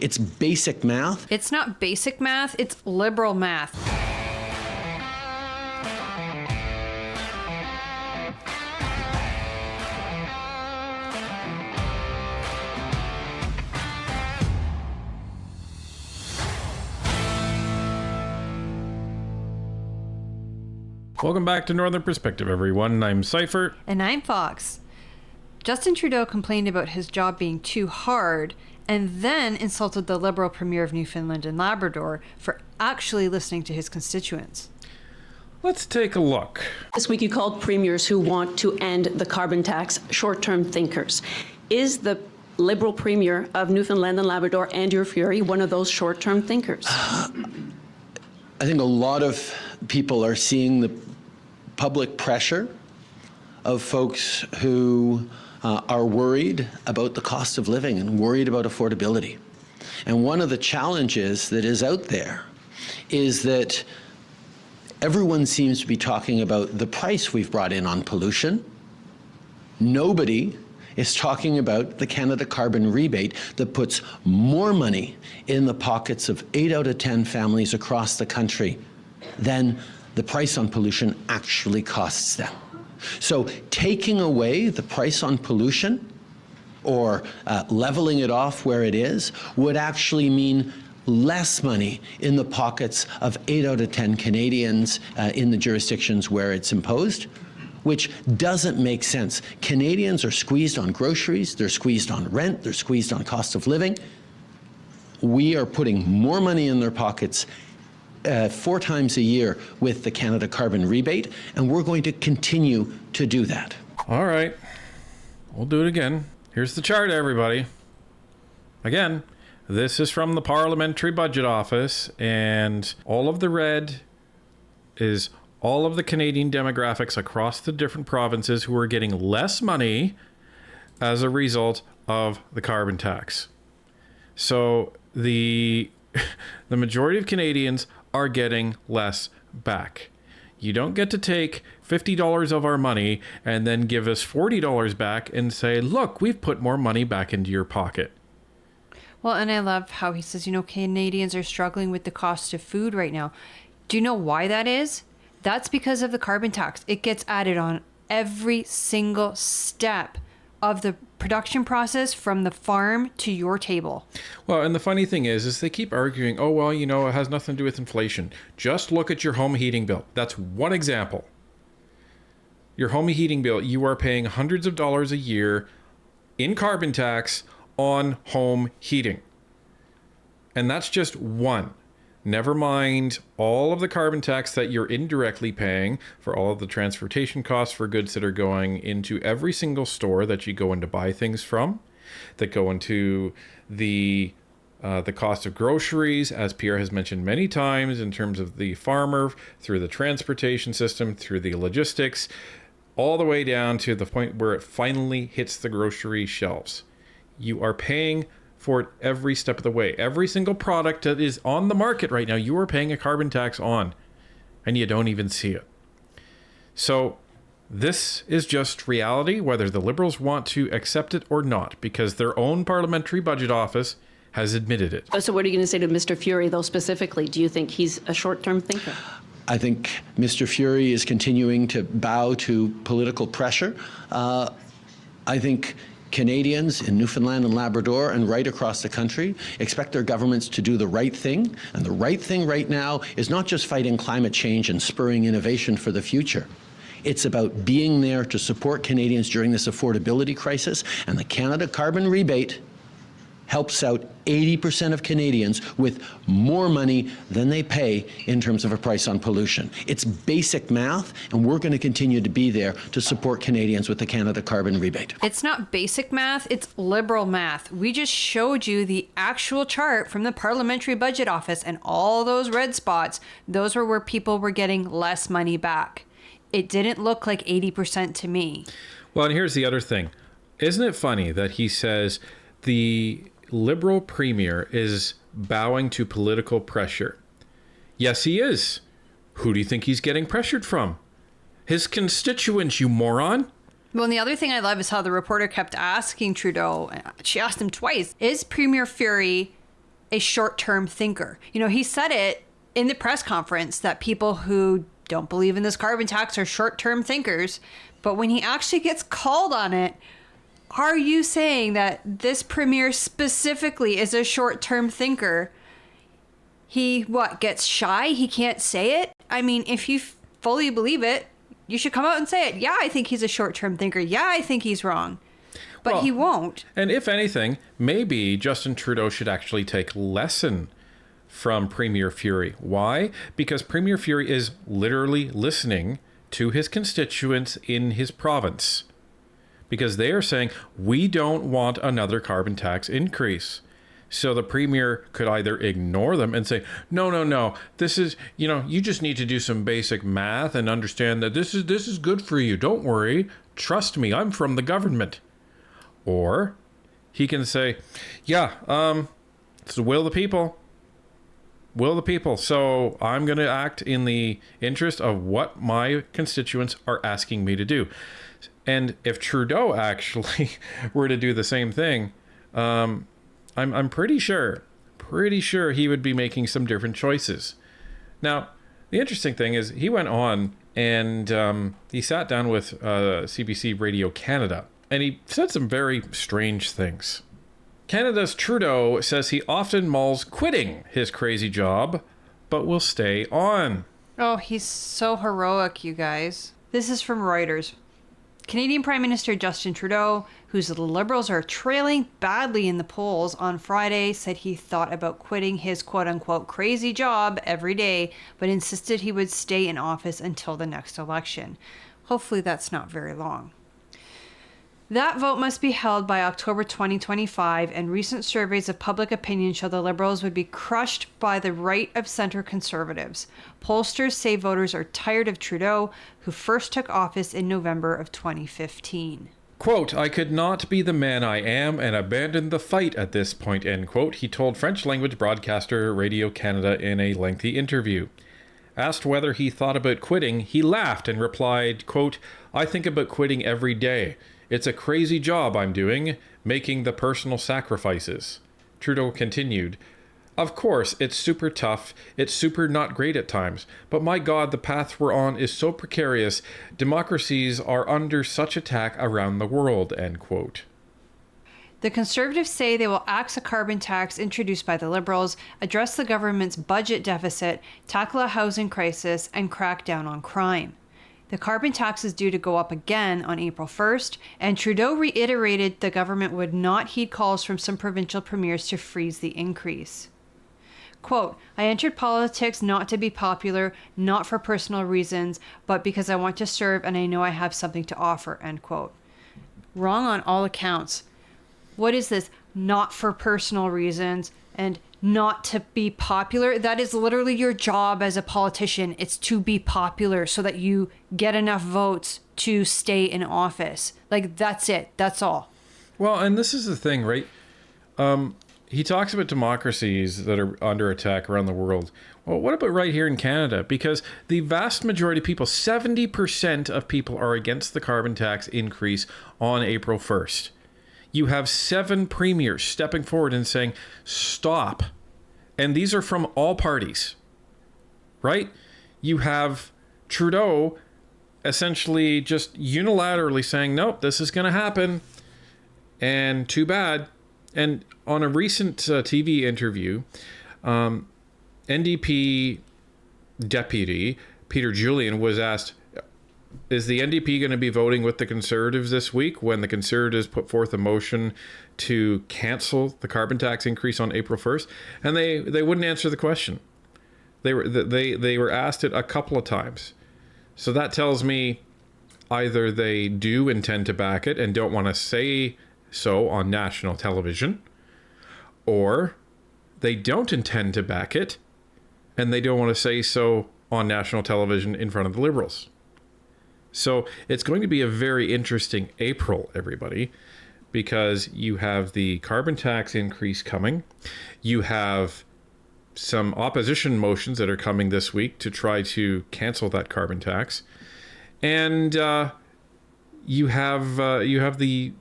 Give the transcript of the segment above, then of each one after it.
It's basic math. It's not basic math, it's liberal math. Welcome back to Northern Perspective, everyone. I'm Cypher. And I'm Fox. Justin Trudeau complained about his job being too hard and then insulted the Liberal Premier of Newfoundland and Labrador for actually listening to his constituents. Let's take a look. This week you called premiers who want to end the carbon tax short-term thinkers. Is the Liberal Premier of Newfoundland and Labrador, Andrew Furey, one of those short-term thinkers? I think a lot of people are seeing the public pressure of folks who are worried about the cost of living and worried about affordability. And one of the challenges that is out there is that everyone seems to be talking about the price we've brought in on pollution. Nobody is talking about the Canada carbon rebate that puts more money in the pockets of 8 out of 10 families across the country than the price on pollution actually costs them. So taking away the price on pollution or leveling it off where it is would actually mean less money in the pockets of 8 out of 10 Canadians in the jurisdictions where it's imposed, which doesn't make sense. Canadians are squeezed on groceries, they're squeezed on rent, they're squeezed on cost of living. We are putting more money in their pockets 4 times a year with the Canada carbon rebate, and we're going to continue to do that. All right, we'll do it again. Here's the chart, everybody. Again, this is from the Parliamentary Budget Office, and all of the red is all of the Canadian demographics across the different provinces who are getting less money as a result of the carbon tax. So the majority of Canadians are getting less back. You don't get to take $50 of our money and then give us $40 back and say, look, we've put more money back into your pocket. Well, and I love how he says, Canadians are struggling with the cost of food right now. Do you know why that is? That's because of the carbon tax. It gets added on every single step of the production process from the farm to your table. Well, and the funny thing is they keep arguing, oh, well, it has nothing to do with inflation. Just look at your home heating bill. That's one example. Your home heating bill, you are paying hundreds of dollars a year in carbon tax on home heating. And that's just one. Never mind all of the carbon tax that you're indirectly paying for all of the transportation costs for goods that are going into every single store that you go in to buy things from, that go into the cost of groceries, as Pierre has mentioned many times, in terms of the farmer, through the transportation system, through the logistics, all the way down to the point where it finally hits the grocery shelves. You are paying for it every step of the way. Every single product that is on the market right now, you are paying a carbon tax on, and you don't even see it. So this is just reality, whether the Liberals want to accept it or not, because their own Parliamentary Budget Office has admitted it. So what are you going to say to Mr. Furey, though, specifically? Do you think he's a short-term thinker? I think Mr. Furey is continuing to bow to political pressure. I think Canadians in Newfoundland and Labrador and right across the country expect their governments to do the right thing. And the right thing right now is not just fighting climate change and spurring innovation for the future. It's about being there to support Canadians during this affordability crisis. And the Canada carbon rebate helps out 80% of Canadians with more money than they pay in terms of a price on pollution. It's basic math, and we're going to continue to be there to support Canadians with the Canada carbon rebate. It's not basic math, it's liberal math. We just showed you the actual chart from the Parliamentary Budget Office, and all those red spots, those were where people were getting less money back. It didn't look like 80% to me. Well, and here's the other thing. Isn't it funny that he says the Liberal Premier is bowing to political pressure? Yes, he is. Who do you think he's getting pressured from? His constituents, you moron. Well, and the other thing I love is how the reporter kept asking Trudeau, she asked him twice, is Premier Furey a short-term thinker. He said it in the press conference that people who don't believe in this carbon tax are short-term thinkers. But when he actually gets called on it, are you saying that this premier specifically is a short-term thinker? He, gets shy? He can't say it? I mean, if you fully believe it, you should come out and say it. Yeah, I think he's a short-term thinker. Yeah, I think he's wrong. But he won't. And if anything, maybe Justin Trudeau should actually take lesson from Premier Furey. Why? Because Premier Furey is literally listening to his constituents in his province. Because they are saying, we don't want another carbon tax increase. So the premier could either ignore them and say, no, this is, you just need to do some basic math and understand that this is good for you. Don't worry. Trust me, I'm from the government. Or he can say, it's the will of the people. Will of the people. So I'm going to act in the interest of what my constituents are asking me to do. And if Trudeau actually were to do the same thing, I'm pretty sure he would be making some different choices. Now, the interesting thing is he went on and he sat down with CBC Radio Canada, and he said some very strange things. Canada's Trudeau says he often mulls quitting his crazy job, but will stay on. Oh, he's so heroic, you guys. This is from Reuters. Canadian Prime Minister Justin Trudeau, whose Liberals are trailing badly in the polls, on Friday said he thought about quitting his quote-unquote crazy job every day, but insisted he would stay in office until the next election. Hopefully that's not very long. That vote must be held by October 2025, and recent surveys of public opinion show the Liberals would be crushed by the right-of-centre Conservatives. Pollsters say voters are tired of Trudeau, who first took office in November of 2015. Quote, I could not be the man I am and abandoned the fight at this point, end quote, he told French-language broadcaster Radio Canada in a lengthy interview. Asked whether he thought about quitting, he laughed and replied, quote, I think about quitting every day. It's a crazy job I'm doing, making the personal sacrifices. Trudeau continued, of course, it's super tough, it's super not great at times, but my God, the path we're on is so precarious, democracies are under such attack around the world, end quote. The Conservatives say they will axe a carbon tax introduced by the Liberals, address the government's budget deficit, tackle a housing crisis, and crack down on crime. The carbon tax is due to go up again on April 1st, and Trudeau reiterated the government would not heed calls from some provincial premiers to freeze the increase. Quote, I entered politics not to be popular, not for personal reasons, but because I want to serve and I know I have something to offer, end quote. Wrong on all accounts. What is this? Not for personal reasons and not to be popular? That is literally your job as a politician. It's to be popular so that you get enough votes to stay in office. Like, that's it. That's all. Well, and this is the thing, right? He talks about democracies that are under attack around the world. Well, what about right here in Canada? Because the vast majority of people, 70% of people, are against the carbon tax increase on April 1st. You have 7 premiers stepping forward and saying, stop. And these are from all parties, right? You have Trudeau essentially just unilaterally saying, nope, this is going to happen. And too bad. And on a recent TV interview, NDP deputy Peter Julian was asked, is the NDP going to be voting with the Conservatives this week when the Conservatives put forth a motion to cancel the carbon tax increase on April 1st? And they wouldn't answer the question. They were asked it a couple of times. So that tells me either they do intend to back it and don't want to say so on national television, or they don't intend to back it and they don't want to say so on national television in front of the Liberals. So it's going to be a very interesting April, everybody, because you have the carbon tax increase coming. You have some opposition motions that are coming this week to try to cancel that carbon tax. And you have the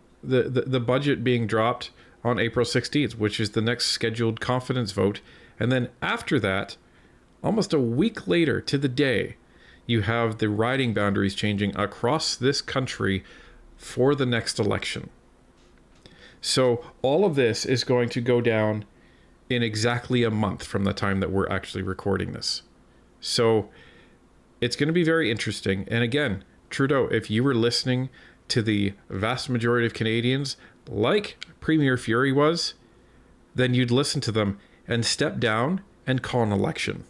budget being dropped on April 16th, which is the next scheduled confidence vote. And then after that, almost a week later to the day, you have the riding boundaries changing across this country for the next election. So all of this is going to go down in exactly a month from the time that we're actually recording this. So it's going to be very interesting. And again, Trudeau, if you were listening to the vast majority of Canadians, like Premier Furey was, then you'd listen to them and step down and call an election.